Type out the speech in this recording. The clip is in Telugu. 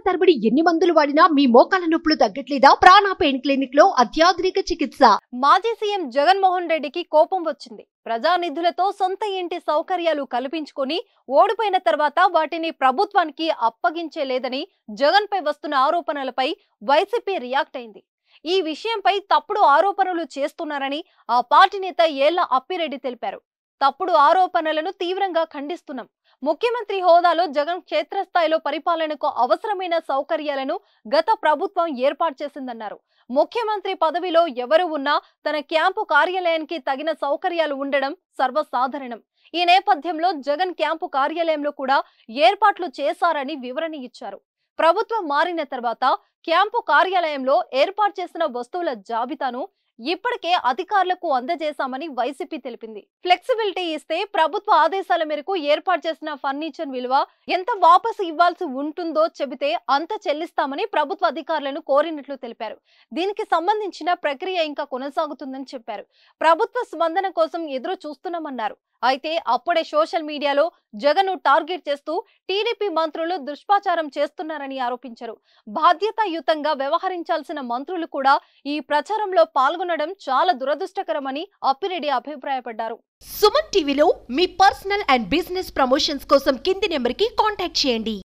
తరబడి ఎన్ని మందులు వాడినా మీ మోకాల నొప్పులు తగ్గట్లేదా? ప్రాణ పెయిన్ క్లినిక్ లో అత్యాధునిక చికిత్స. మాజీ సీఎం జగన్మోహన్ రెడ్డికి కోపం వచ్చింది. ప్రజానిధులతో సొంత ఇంటి సౌకర్యాలు కల్పించుకొని ఓడిపోయిన తర్వాత వాటిని ప్రభుత్వానికి అప్పగించేలేదని జగన్ పై వస్తున్న ఆరోపణలపై వైసీపీ రియాక్ట్ అయింది. ఈ విషయంపై తప్పుడు ఆరోపణలు చేస్తున్నారని ఆ పార్టీ నేత ఏళ్ల అప్పిరెడ్డి తెలిపారు. తప్పుడు ఆరోపణలను తీవ్రంగా ఖండిస్తున్నాం. ముఖ్యమంత్రి హోదాలో జగన్ క్షేత్రస్థాయిలో పరిపాలనకు అవసరమైన సౌకర్యాలను గత ప్రభుత్వం ఏర్పాటు చేసిందన్నారు. ముఖ్యమంత్రి పదవిలో ఎవరు ఉన్నా తన క్యాంపు కార్యాలయానికి తగిన సౌకర్యాలు ఉండడం సర్వసాధారణం. ఈ నేపథ్యంలో జగన్ క్యాంపు కార్యాలయంలో కూడా ఏర్పాట్లు చేశారని వివరణ ఇచ్చారు. ప్రభుత్వం మారిన తర్వాత క్యాంపు కార్యాలయంలో ఏర్పాటు చేసిన వస్తువుల జాబితాను ఇప్పటికే అధికారులకు అందజేశామని వైసీపీ తెలిపింది. ఫ్లెక్సిబిలిటీ ఇస్తే ప్రభుత్వ ఆదేశాల మేరకు ఏర్పాటు చేసిన ఫర్నిచర్ విలువ ఎంత వాపసు ఇవ్వాల్సి ఉంటుందో చెబితే అంత చెల్లిస్తామని ప్రభుత్వ అధికారులను కోరినట్లు తెలిపారు. దీనికి సంబంధించిన ప్రక్రియ ఇంకా కొనసాగుతుందని చెప్పారు. ప్రభుత్వ స్పందన కోసం ఎదురు చూస్తున్నామన్నారు. అయితే అప్పుడే సోషల్ మీడియాలో జగన్ ను టార్గెట్ చేస్తూ టీడీపీ మంత్రులు దుష్ప్రచారం చేస్తున్నారని ఆరోపించారు. బాధ్యతాయుతంగా వ్యవహరించాల్సిన మంత్రులు కూడా ఈ ప్రచారంలో పాల్గొనడం చాలా దురదృష్టకరమని అప్పిరెడ్డి అభిప్రాయపడ్డారు. సుమన్ టీవీలో మీ పర్సనల్ అండ్ బిజినెస్ ప్రమోషన్స్ కోసం కింది నెంబర్ కి కాంటాక్ట్ చేయండి.